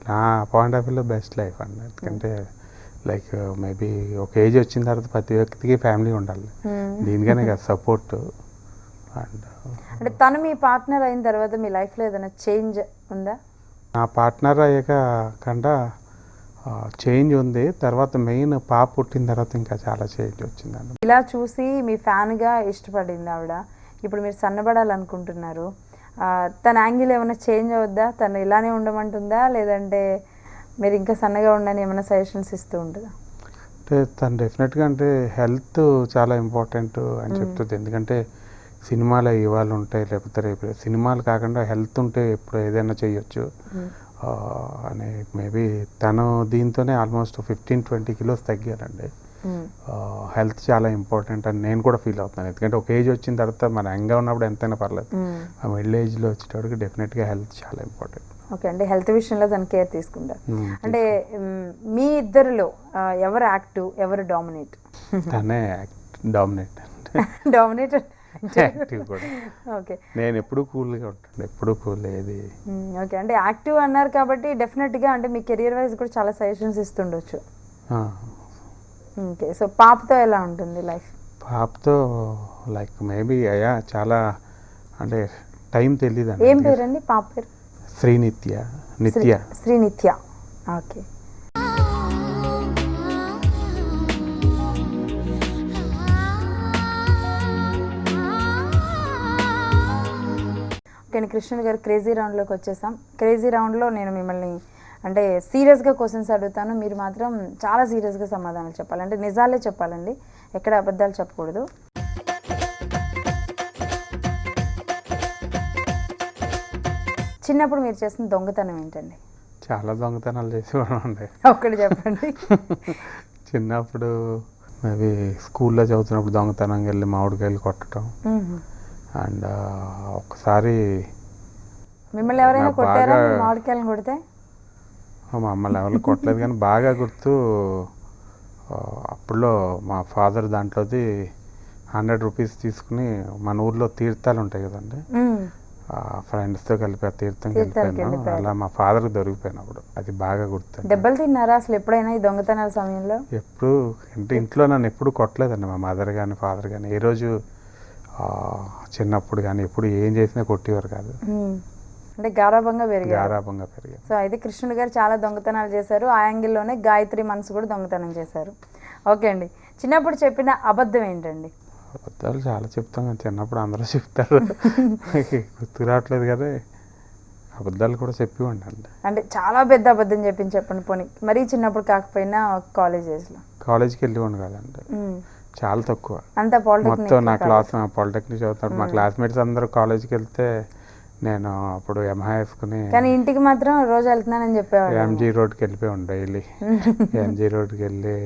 [SPEAKER 2] నా పాయింట్ ఆఫ్ వ్యూలో బెస్ట్ లైఫ్ అండి. ఎందుకంటే లైక్ మేబీ ఒక ఏజ్ వచ్చిన తర్వాత ప్రతి వ్యక్తికి ఫ్యామిలీ ఉండాలి, దీనికనే కదా సపోర్ట్.
[SPEAKER 1] అంటే తను మీ పార్ట్నర్ అయిన తర్వాత మీ లైఫ్లో ఏదైనా చేంజ్ ఉందా?
[SPEAKER 2] నా పార్ట్నర్ అయ్యాక కంటే చేంజ్ ఉంది. తర్వాత మెయిన్ పాప పుట్టిన తర్వాత ఇంకా చాలా చేంజ్ వచ్చిందండి.
[SPEAKER 1] ఇలా చూసి మీ ఫ్యాన్గా ఇష్టపడింది ఆవిడ, ఇప్పుడు మీరు సన్నబడాలనుకుంటున్నారు, తన యాంగిల్ ఏమైనా చేంజ్ అవుద్దా? తను ఇలానే ఉండమంటుందా, లేదంటే మీరు ఇంకా సన్నగా ఉండని ఏమైనా సజెషన్స్ ఇస్తూ ఉంటుందా?
[SPEAKER 2] అంటే తను డెఫినెట్గా అంటే హెల్త్ చాలా ఇంపార్టెంట్ అని చెప్తుంది. ఎందుకంటే సినిమాలు ఇవాళ ఉంటాయి, లేకపోతే రేపు సినిమాలు కాకుండా హెల్త్ ఉంటే ఎప్పుడు ఏదైనా చేయొచ్చు అని. మేబీ తను దీంతోనే ఆల్మోస్ట్ 15-20 kilos తగ్గారండి. హెల్త్ చాలా ఇంపార్టెంట్ అని నేను కూడా ఫీల్ అవుతున్నాను. ఎందుకంటే ఒక ఏజ్ వచ్చిన తర్వాత మన యంగ్గా ఉన్నప్పుడు ఎంతైనా పర్లేదు, ఆ మిడిల్ ఏజ్లో వచ్చేటప్పటికి డెఫినెట్గా హెల్త్ చాలా ఇంపార్టెంట్.
[SPEAKER 1] ఓకే అండి, హెల్త్ విషయంలో తను కేర్ తీసుకుంటారు. అంటే మీ ఇద్దరిలో ఎవరు యాక్టివ్, ఎవరు డామినేట్?
[SPEAKER 2] తనే డామినేట్.
[SPEAKER 1] డామినేట్
[SPEAKER 2] యాక్టివ్ కూడా.
[SPEAKER 1] ఓకే.
[SPEAKER 2] నేను ఎప్పుడు కూల్గా ఉంటాను, ఎప్పుడు కూల్ ఏది.
[SPEAKER 1] ఓకే, అంటే యాక్టివ్ అన్నారు కాబట్టి డెఫినెట్గా అంటే మీ కెరియర్ వైజ్ కూడా చాలా సజెషన్స్ ఇస్తుండొచ్చు. ఓకే, సో పాపతో ఎలా ఉంటుంది లైఫ్?
[SPEAKER 2] పాపతో లైక్ మేబీ అయ్యా చాలా అంటే టైం తెలియదు
[SPEAKER 1] ఏం
[SPEAKER 2] అండి.
[SPEAKER 1] పేరండి పాప పేరు?
[SPEAKER 2] శ్రీనిత్య. నిత్య.
[SPEAKER 1] శ్రీనిత్య. ఓకే. ఓకే, కృష్ణుడు గారు క్రేజీ రౌండ్లోకి వచ్చేసాం. క్రేజీ రౌండ్లో నేను మిమ్మల్ని అంటే సీరియస్గా క్వశ్చన్స్ అడుగుతాను, మీరు మాత్రం చాలా సీరియస్గా సమాధానాలు చెప్పాలి, అంటే నిజాలే చెప్పాలండి, ఎక్కడ అబద్ధాలు చెప్పకూడదు. చిన్నప్పుడు మీరు చేసిన దొంగతనం ఏంటండి?
[SPEAKER 2] చాలా దొంగతనాలు చేసేవాడు అండి.
[SPEAKER 1] ఒక్కటి చెప్పండి.
[SPEAKER 2] చిన్నప్పుడు మేబీ స్కూల్లో చదువుతున్నప్పుడు దొంగతనంగా వెళ్ళి మామిడికాయలు కొట్టడం. అండ్ ఒకసారి
[SPEAKER 1] మిమ్మల్ని ఎవరైనా కొట్టారా మామిడికాయలను కొడితే?
[SPEAKER 2] మమ్మల్ని ఎవరు కొట్టలేదు, కానీ బాగా గుర్తు అప్పుడులో మా ఫాదర్ దాంట్లోది 100 రూపీస్ తీసుకుని మన ఊర్లో తీర్థాలు ఉంటాయి కదండి, ఫ్రెండ్స్తో కలిపి ఆ తీర్థంకి వెళ్ళిపోయాను. అలా మా ఫాదర్కి దొరికిపోయినప్పుడు అది బాగా గుర్తు.
[SPEAKER 1] దెబ్బలు తిన్నారా అసలు ఎప్పుడైనా ఈ దొంగతనాల సమయంలో?
[SPEAKER 2] ఎప్పుడు అంటే ఇంట్లో నన్ను ఎప్పుడు కొట్టలేదండి మా మదర్ కానీ ఫాదర్ కానీ. ఏ రోజు చిన్నప్పుడు కానీ ఎప్పుడు ఏం చేసినా కొట్టేవారు కాదు.
[SPEAKER 1] అంటే గారాబంగా పెరిగారు.
[SPEAKER 2] గారాబంగా పెరిగారు.
[SPEAKER 1] సో అయితే కృష్ణుడు గారు చాలా దొంగతనాలు చేశారు, ఆ యాంగిల్లోనే గాయత్రి మనసు కూడా దొంగతనం చేశారు. ఓకే అండి, చిన్నప్పుడు చెప్పిన అబద్ధం ఏంటండి?
[SPEAKER 2] అబద్ధాలు చాలా చెప్తాం కానీ చిన్నప్పుడు అందరూ చెప్తారు, గుర్తు రావట్లేదు కదా. అబద్ధాలు కూడా చెప్పివ్వండి అండి.
[SPEAKER 1] అంటే చాలా పెద్ద అబద్ధం చెప్పండి పోనీ, మరీ చిన్నప్పుడు కాకపోయినా కాలేజ్ డేస్లో.
[SPEAKER 2] కాలేజ్కి వెళ్ళివ్వండి కదండి, చాలా తక్కువ.
[SPEAKER 1] అంతా పాలిటెక్నిక్.
[SPEAKER 2] మొత్తం నా క్లాస్ పాలిటెక్నిక్ చదువుతాడు, మా క్లాస్మేట్స్ అందరూ కాలేజ్కి వెళ్తే నేను అప్పుడు ఎంహా వేసుకుని,
[SPEAKER 1] కానీ ఇంటికి మాత్రం రోజు వెళ్తున్నానని చెప్పేవాడు.
[SPEAKER 2] ఎంజీ రోడ్కి వెళ్ళిపోయాం డైలీ. ఎంజీ రోడ్కి వెళ్ళి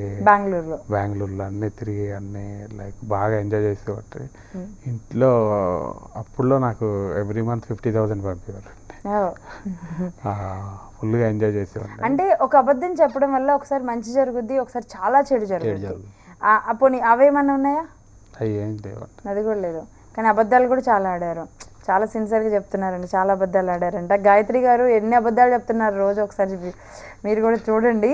[SPEAKER 2] బెంగళూరులో అన్నీ తిరిగి అన్నీ లైక్ బాగా ఎంజాయ్ చేసేవాటి. ఇంట్లో అప్పుడులో నాకు ఎవ్రీ మంత్ 50,000 పంపేవారు. ఫుల్గా ఎంజాయ్ చేసేవాడిని.
[SPEAKER 1] అంటే ఒక అబద్ధం చెప్పడం వల్ల ఒకసారి మంచి జరుగుద్ది, ఒకసారి చాలా చెడు జరుగుద్ది. పోనీ అవేమన్నా ఉన్నాయా?
[SPEAKER 2] అవి ఏం లేవు,
[SPEAKER 1] అది కూడా లేదు. కానీ అబద్ధాలు కూడా చాలా ఆడారు, చాలా సిన్సియర్గా చెప్తున్నారండి, చాలా అబద్ధాలు ఆడారంట. గాయత్రి గారు ఎన్ని అబద్ధాలు చెప్తున్నారు రోజు, ఒకసారి మీరు కూడా చూడండి.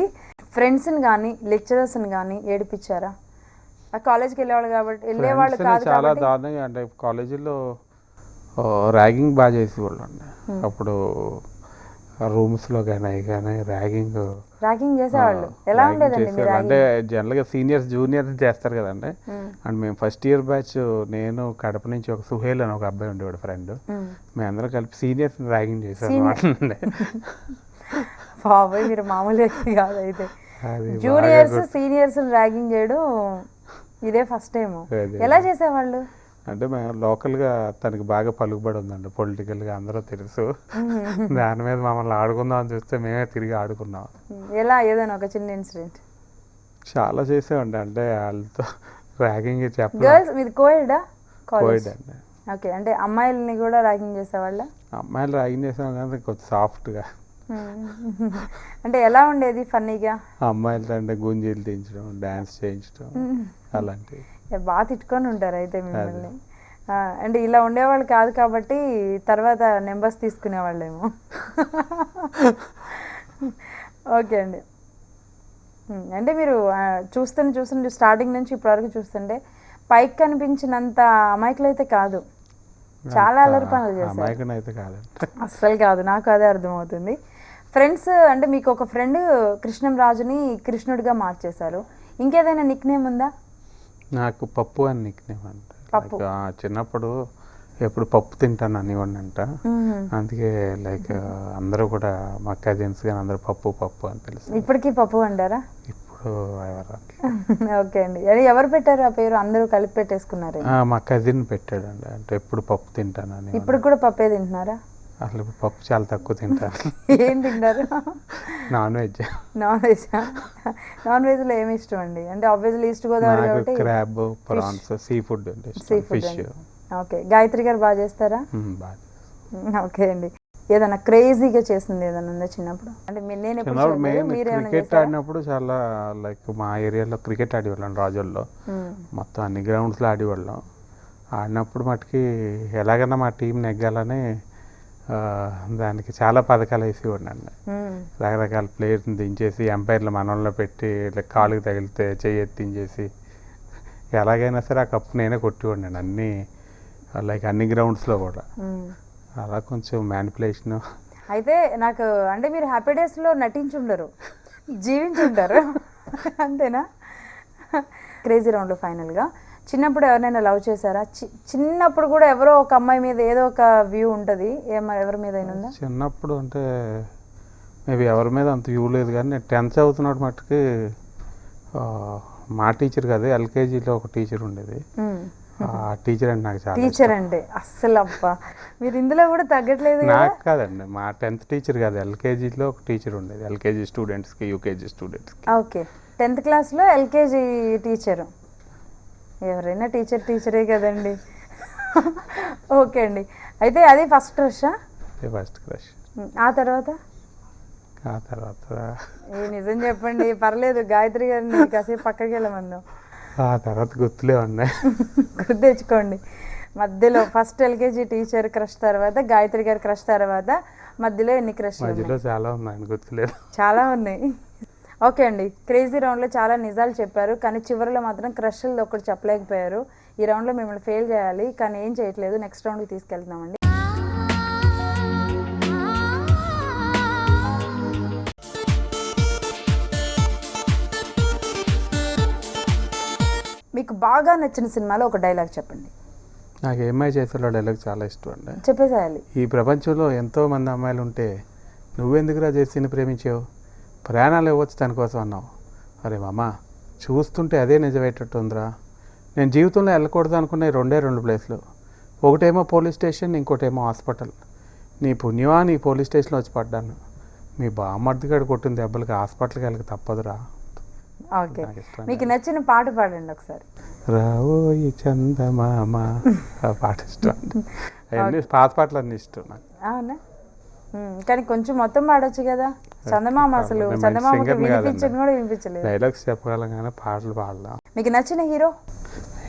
[SPEAKER 1] ఫ్రెండ్స్ని కానీ లెక్చరర్స్ని కానీ ఏడిపించారా? కాలేజ్కి వెళ్ళేవాళ్ళు కాబట్టి వెళ్ళేవాళ్ళు కాదు.
[SPEAKER 2] చాలా దారుణంగా అంటే కాలేజీలో ర్యాగింగ్ బాగా చేసేవాళ్ళు అండి. అప్పుడు రూమ్స్లో కానీ ర్యాగింగ్
[SPEAKER 1] చేసేవాళ్ళు. ఎలా ఉండేదండి?
[SPEAKER 2] అంటే జనరల్గా సీనియర్స్ జూనియర్స్ చేస్తారు కదండి. అండ్ మేము ఫస్ట్ ఇయర్ బ్యాచ్, నేను కడప నుంచి ఒక సుహేల్ అని ఒక అబ్బాయి ఉండేవాడు ఫ్రెండ్, మేమందరం కలిపి సీనియర్స్ ర్యాగింగ్ చేసాం మాట్లాడండి.
[SPEAKER 1] బాబాయ్ మీరు మామూలు వ్యక్తి కాదు అయితే. జూనియర్స్ సీనియర్స్ ర్యాగింగ్ చేయడం ఇదే ఫస్ట్ టైం. ఎలా చేసేవాళ్ళు
[SPEAKER 2] అంటే మేము లోకల్గా తనకి బాగా పలుకుబడి ఉందండి పొలిటికల్గా, అందరూ తెలుసు. దాని మీద మమ్మల్ని ఆడుకుందాం అని చూస్తే మేమే తిరిగి ఆడుకున్నాం.
[SPEAKER 1] ఎలా? ఏదైనా ఒక చిన్న ఇన్సిడెంట్?
[SPEAKER 2] చాలా చేసేవండి, అంటే వాళ్ళతో ర్యాగింగ్ చెప్పాలి.
[SPEAKER 1] గర్ల్స్ మీది కోయిడా?
[SPEAKER 2] కోయిడ్ అండి.
[SPEAKER 1] ఓకే, అంటే అమ్మాయిలని కూడా ర్యాగింగ్ చేసేవాళ్ళ?
[SPEAKER 2] అమ్మాయిలు ర్యాగింగ్ చేసాం కానీ కొంచెం సాఫ్ట్గా.
[SPEAKER 1] అంటే ఎలా ఉండేది ఫన్నీగా?
[SPEAKER 2] అమ్మాయిలతో అంటే గుంజీలు తీయించడం, డ్యాన్స్ చేయించడం అలాంటివి.
[SPEAKER 1] బాగా తిట్టుకొని ఉంటారు అయితే మిమ్మల్ని. అంటే ఇలా ఉండేవాళ్ళు కాదు కాబట్టి తర్వాత నెంబర్స్ తీసుకునేవాళ్ళేమో. అయితే అండి, అంటే మీరు చూస్తుంటే స్టార్టింగ్ నుంచి ఇప్పటివరకు చూస్తుంటే పైకి కనిపించినంత అమాయకులు అయితే కాదు, చాలా అల్లరి పనులు చేస్తారు. అస్సలు కాదు, నాకు అదే అర్థమవుతుంది. ఫ్రెండ్స్ అంటే మీకు ఒక ఫ్రెండ్ కృష్ణంరాజుని కృష్ణుడిగా మార్చేశారు, ఇంకేదైనా నిక్ నేమ్ ఉందా?
[SPEAKER 2] నాకు పప్పు అని నిక్ నేమ్ అంట. చిన్నప్పుడు ఎప్పుడు పప్పు తింటాను అనేవాడిని అంట, అందుకే లైక్ అందరూ కూడా మా కజిన్స్ కానీ అందరూ పప్పు అని తెలుసు.
[SPEAKER 1] ఇప్పటికీ పప్పు అంటారా?
[SPEAKER 2] ఇప్పుడు ఎవరు?
[SPEAKER 1] ఓకే అండి, ఎవరు పెట్టారు ఆ పేరు? అందరూ కలిపి పెట్టేసుకున్నారు?
[SPEAKER 2] మా కజిన్ పెట్టాడండి, అంటే ఎప్పుడు పప్పు తింటానని.
[SPEAKER 1] ఇప్పుడు కూడా పప్పే తింటున్నారా?
[SPEAKER 2] అసలు పప్పు చాలా తక్కువ తింటాను.
[SPEAKER 1] ఏం తింటారు?
[SPEAKER 2] Non veg.
[SPEAKER 1] నాన్ వెజ్లో ఏమి ఇష్టం అండి? అంటే ఆబ్వియస్లీ ఈస్ట్ గోదావరి కాబట్టి
[SPEAKER 2] క్రాబ్, ప్రాన్స్, సీ ఫుడ్ అంటే ఫిష్.
[SPEAKER 1] ఓకే, గాయత్రి గారు బాగా చేస్తారా? ఓకే అండి, ఏదైనా క్రేజీగా చేసింది ఏదైనా ఉందా చిన్నప్పుడు? అంటే నేను
[SPEAKER 2] క్రికెట్ ఆడినప్పుడు చాలా లైక్ మా ఏరియాలో క్రికెట్ ఆడేవాళ్ళం రాజోల్లో, మొత్తం అన్ని గ్రౌండ్స్లో ఆడేవాళ్ళం. ఆడినప్పుడు మటుకి ఎలాగైనా మా టీం నెగ్గాలని దానికి చాలా పథకాలు వేసి ఉండండి. రకరకాల ప్లేయర్స్ని దించేసి ఎంపైర్లు మనల్లో పెట్టి కాలుకి తగిలితే చెయ్యి ఎత్తించేసి ఎలాగైనా సరే ఆ కప్పు నేనే కొట్టి ఉండండి అన్నీ, లైక్ అన్ని గ్రౌండ్స్లో కూడా. అలా కొంచెం మ్యానిపులేషన్.
[SPEAKER 1] అయితే నాకు అంటే మీరు హ్యాపీ డేస్లో నటించుండరు, జీవించుంటారు అంతేనా? క్రేజీ రౌండ్లో ఫైనల్గా చిన్నప్పుడు ఎవరినైనా లవ్ చేశారా? చిన్నప్పుడు కూడా ఎవరో ఒక అమ్మాయి మీద ఏదో ఒక వ్యూ ఉంటుంది, ఎవరి మీద అయినా ఉందా?
[SPEAKER 2] చిన్నప్పుడు అంటే మేబీ ఎవరి మీద అంత వ్యూ లేదు, కానీ నేను 10th చదువుతున్నప్పుడు మట్టుకి మా టీచర్ కాదు, ఎల్కేజీలో ఒక టీచర్ ఉండేది. ఆ టీచర్ అంటే నాకు చాలా
[SPEAKER 1] టీచర్ అంటే అస్సలు అబ్బా మీరు ఇందులో కూడా తగ్గట్లేదు.
[SPEAKER 2] నాకు కాదండి, మా 10th టీచర్ కాదు, ఎల్కేజీలో ఒక టీచర్ ఉండేది, ఎల్కేజీ స్టూడెంట్స్కి యూకేజీ స్టూడెంట్స్కి.
[SPEAKER 1] ఓకే, 10th క్లాస్లో ఎల్కేజీ టీచరు. ఎవరైనా టీచరే కదండి. ఓకే అండి, అయితే అది ఫస్ట్ క్రషా?
[SPEAKER 2] First crush.
[SPEAKER 1] ఆ తర్వాత నిజం చెప్పండి, పర్లేదు, గాయత్రి గారిని కాసేపు పక్కకి వెళ్ళమందాం.
[SPEAKER 2] ఆ తర్వాత గుర్తులే ఉన్నాయి.
[SPEAKER 1] గుర్తు తెచ్చుకోండి. మధ్యలో ఫస్ట్ ఎల్కేజీ టీచర్ క్రష్ తర్వాత గాయత్రి గారి క్రష్ తర్వాత మధ్యలో ఎన్ని క్రష్?
[SPEAKER 2] మధ్యలో చాలా ఉన్నాయి, గుర్తులేదు.
[SPEAKER 1] చాలా ఉన్నాయి. ఓకే అండి, క్రేజీ రౌండ్లో చాలా నిజాలు చెప్పారు, కానీ చివరిలో మాత్రం క్రష్లు ఒకటి చెప్పలేకపోయారు. ఈ రౌండ్లో మిమ్మల్ని ఫెయిల్ చేయాలి, కానీ ఏం చేయట్లేదు, నెక్స్ట్ రౌండ్కి తీసుకెళ్తున్నామండి. మీకు బాగా నచ్చిన సినిమాలో ఒక డైలాగ్ చెప్పండి.
[SPEAKER 2] నాకు ఏమై చేసేలో డైలాగ్ చాలా ఇష్టం అండి.
[SPEAKER 1] చెప్పేసేయాలి.
[SPEAKER 2] ఈ ప్రపంచంలో ఎంతోమంది అమ్మాయిలు ఉంటే నువ్వెందుకురా జెస్సీని ప్రేమించావు, ప్రయాణాలు ఇవ్వచ్చు దానికోసం అన్నావు. అరే మామ, చూస్తుంటే అదే నిజమేటట్టు ఉందిరా. నేను జీవితంలో వెళ్ళకూడదు అనుకునే రెండు ప్లేస్లు, ఒకటేమో పోలీస్ స్టేషన్, ఇంకోటేమో హాస్పిటల్. నీ పుణ్యమా నీ పోలీస్ స్టేషన్లో వచ్చి పడ్డాను, మీ బామ్మర్దిగాడు కొట్టిన దెబ్బలకి హాస్పిటల్కి వెళ్ళక తప్పదురా.
[SPEAKER 1] ఓకే, మీకు నచ్చిన పాట పాడండి ఒకసారి.
[SPEAKER 2] రావోయి చందమామ, ఆ పాట ఇష్టం. అవన్నీ పాత పాటలు అన్నీ ఇష్టం నాకు.
[SPEAKER 1] అవునా? కానీ కొంచెం మొత్తం పాడొచ్చు కదా. చందమామ అసలు చందమామకి వినిపించని కూడా వినిపించలేదు.
[SPEAKER 2] డైలాగ్స్ చెప్పగలం కానీ పాటలు పాడలేం.
[SPEAKER 1] మీకు నచ్చిన హీరో?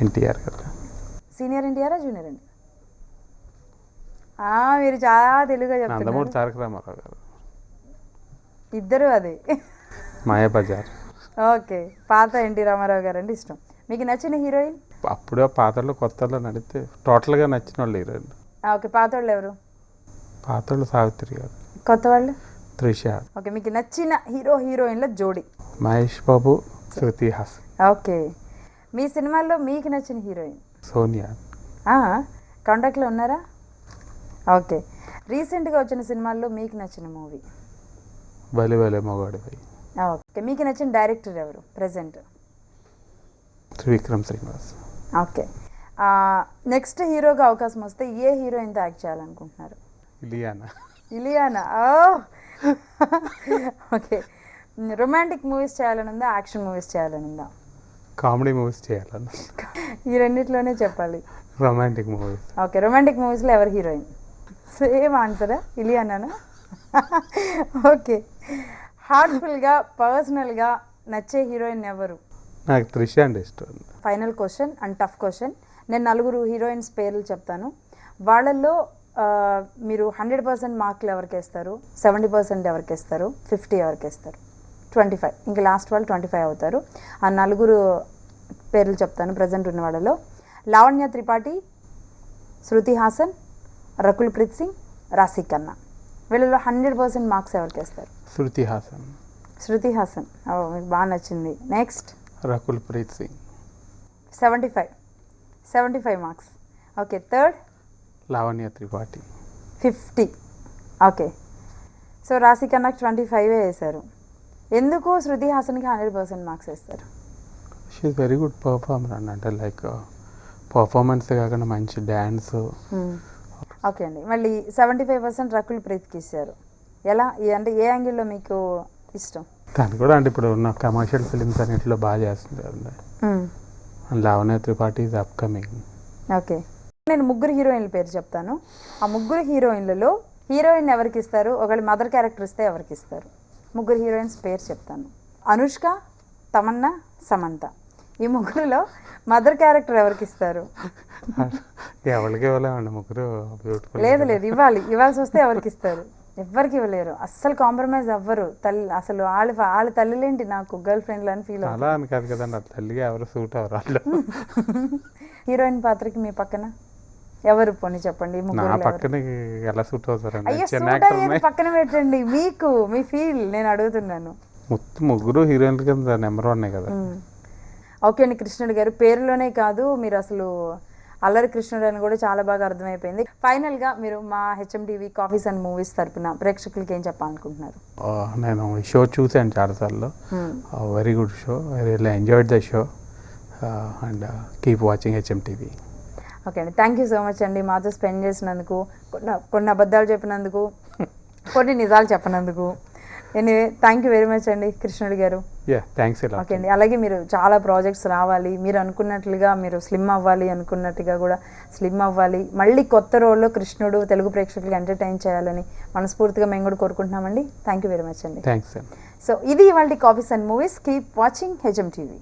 [SPEAKER 2] ఎన్టీఆర్ గారు.
[SPEAKER 1] సీనియర్ ఎన్టీఆరా, జూనియర్ ఎన్టీఆర్? మీరు చాలా తెలుగుగా చెప్తారు.
[SPEAKER 2] నందమూరి తారక రామారావు గారు.
[SPEAKER 1] ఇద్దరు అదే.
[SPEAKER 2] మాయాబజార్.
[SPEAKER 1] ఓకే, పాత ఎన్టీ రామారావు గారు అంటే ఇష్టం. మీకు నచ్చిన హీరోయిన్?
[SPEAKER 2] అప్పుడే పాతలో కొత్తలో నడితే టోటల్గా నచ్చిన వాళ్ళు హీరోయిన్.
[SPEAKER 1] ఓకే, పాత వాళ్ళు ఎవరు?
[SPEAKER 2] పాతోళ్ళు సావిత్రి గారు.
[SPEAKER 1] కొత్త వాళ్ళు?
[SPEAKER 2] త్రిష.
[SPEAKER 1] ఓకే, మీకు నచ్చిన హీరోయిన్ల జోడి?
[SPEAKER 2] మహేష్ బాబు, శృతి హాసన్.
[SPEAKER 1] ఓకే, మీ సినిమాల్లో మీకు నచ్చిన హీరోయిన్?
[SPEAKER 2] సోనియా.
[SPEAKER 1] కాంటాక్ట్లో ఉన్నారా? ఓకే, రీసెంట్గా వచ్చిన సినిమాల్లో మీకు నచ్చిన మూవీ?
[SPEAKER 2] బలి బలి మగాడిపై.
[SPEAKER 1] ఓకే, మీకు నచ్చిన డైరెక్టర్ ఎవరు present?
[SPEAKER 2] Trivikram Srinivas.
[SPEAKER 1] Okay, next హీరోగా అవకాశం వస్తే ఏ హీరోయిన్తో యాక్ట్ చేయాలనుకుంటున్నారు? ఇలియానా. ఓకే, రొమాంటిక్ మూవీస్ చేయాలని ఉందా, యాక్షన్ మూవీస్ చేయాలని ఉందా?
[SPEAKER 2] కామెడీ మూవీస్ చేయాలని.
[SPEAKER 1] ఈ రెండిట్లోనే చెప్పాలి.
[SPEAKER 2] Romantic movies.
[SPEAKER 1] ఓకే, రొమాంటిక్ మూవీస్లో ఎవరు హీరోయిన్? సేమ్ ఆన్సరా, ఇలియానా? ఓకే, హార్ట్ఫుల్గా పర్సనల్గా నచ్చే హీరోయిన్ ఎవరు?
[SPEAKER 2] నాకు త్రిష అంటే ఇష్టం.
[SPEAKER 1] Final question and tough question. నేను 4 హీరోయిన్స్ పేర్లు చెప్తాను, వాళ్ళల్లో మీరు 100% మార్కులు ఎవరికి వేస్తారు, 70% ఎవరికి వేస్తారు, 50 ఎవరికి వేస్తారు, 25, ఇంకా లాస్ట్ వాళ్ళు 25 అవుతారు. ఆ 4 పేర్లు చెప్తాను ప్రజెంట్ ఉన్న వాళ్ళలో. లావణ్య త్రిపాఠి, శృతి హాసన్, రకుల్ ప్రీత్ సింగ్, రాశి ఖన్నా. వీళ్ళలో 100% మార్క్స్ ఎవరికి వేస్తారు?
[SPEAKER 2] శృతి హాసన్.
[SPEAKER 1] శృతి హాసన్, మీకు బాగా నచ్చింది. Next
[SPEAKER 2] Rakul Preet Singh.
[SPEAKER 1] 75 marks. Okay, third
[SPEAKER 2] Lavanya Tripathi.
[SPEAKER 1] 50. Okay, so రాశి ఖన్నాకి 25 వేశారు. ఎందుకు శృతి హాసన్కి 100% మార్క్స్ వేస్తారు?
[SPEAKER 2] She is very good performer అండి, అంటే లైక్ పర్ఫార్మెన్స్ కాకుండా మంచి డ్యాన్స్.
[SPEAKER 1] ఓకే అండి, మళ్ళీ 75% రకుల్ ప్రీత్కి ఇచ్చారు. ఎలా, అంటే ఏ యాంగిల్లో మీకు ఇష్టం?
[SPEAKER 2] తను కూడా అంటే ఇప్పుడు ఉన్న కమర్షియల్ ఫిలిమ్స్ అన్నింటిలో బాగా చేస్తుంది కదండి. Lavanya Tripathi is upcoming.
[SPEAKER 1] Okay, నేను 3 హీరోయిన్ల పేరు చెప్తాను. ఆ 3 హీరోయిన్లలో హీరోయిన్ ఎవరికి ఇస్తారు, ఒకవేళ మదర్ క్యారెక్టర్ ఇస్తే ఎవరికి ఇస్తారు? 3 హీరోయిన్స్ పేరు చెప్తాను. అనుష్క, తమన్నా, సమంత. ఈ ముగ్గురులో మదర్ క్యారెక్టర్ ఎవరికి ఇస్తారు?
[SPEAKER 2] ఎవరికి ఇవ్వలేమండి ముగ్గురు బ్యూటిఫుల్.
[SPEAKER 1] లేదు ఇవ్వాల్సి వస్తే ఎవరికి ఇస్తారు? ఎవ్వరికి ఇవ్వలేరు, అస్సలు కాంప్రమైజ్ అవ్వరు. తల్లి అసలు వాళ్ళ తల్లిలేంటి నాకు గర్ల్ ఫ్రెండ్లు అని ఫీల్
[SPEAKER 2] అలా అని కాదు కదండి, తల్లిగా ఎవరు సూట్ అవ్వరు వాళ్ళు.
[SPEAKER 1] హీరోయిన్ పాత్రకి మీ పక్కన ఎవరు పోనీ చెప్పండి?
[SPEAKER 2] నా పక్కన ఎలా సూట్ అవుతారండి?
[SPEAKER 1] అయ్యో
[SPEAKER 2] చిన్న
[SPEAKER 1] సూట్
[SPEAKER 2] యాక్టర్
[SPEAKER 1] అయ్యేది పక్కన పెట్టండి, మీకు మీ ఫీల్ నేను అడుగుతున్నాను.
[SPEAKER 2] ముగ్గురు హీరోయిన్ల కింద నెంబర్ 1 కదా.
[SPEAKER 1] ఓకే అండి కృష్ణుడు గారు, పేరులోనే కాదు మీరు అసలు అల్లరి కృష్ణుడు అని కూడా చాలా బాగా అర్థమైపోయింది. ఫైనల్గా మీరు మా HM TV coffees and movies తరపున ప్రేక్షకులకి ఏం చెప్పాలనుకుంటున్నారు?
[SPEAKER 2] నేను ఈ షో చూశాను చాలాసార్లు. Very good show, I really enjoyed the show and keep watching HM TV.
[SPEAKER 1] Okay అండి, థ్యాంక్ యూ సో మచ్ అండి మాతో స్పెండ్ చేసినందుకు, కొన్ని అబద్ధాలు చెప్పినందుకు, కొన్ని నిజాలు చెప్పినందుకు. Anyway thank you very much అండి కృష్ణుడు గారు.
[SPEAKER 2] థ్యాంక్స్.
[SPEAKER 1] ఓకే అండి, అలాగే మీరు చాలా ప్రాజెక్ట్స్ రావాలి, మీరు అనుకున్నట్లుగా మీరు స్లిమ్ అవ్వాలి, అనుకున్నట్టుగా కూడా స్లిమ్ అవ్వాలి, మళ్ళీ కొత్త రోల్లో కృష్ణుడు తెలుగు ప్రేక్షకులకి ఎంటర్టైన్ చేయాలని మనస్ఫూర్తిగా మేము కూడా కోరుకుంటున్నామండి. థ్యాంక్ యూ వెరీ మచ్ అండి.
[SPEAKER 2] థ్యాంక్స్ అండి.
[SPEAKER 1] సో ఇది ఇవాళ coffees and movies. Keep watching HM TV.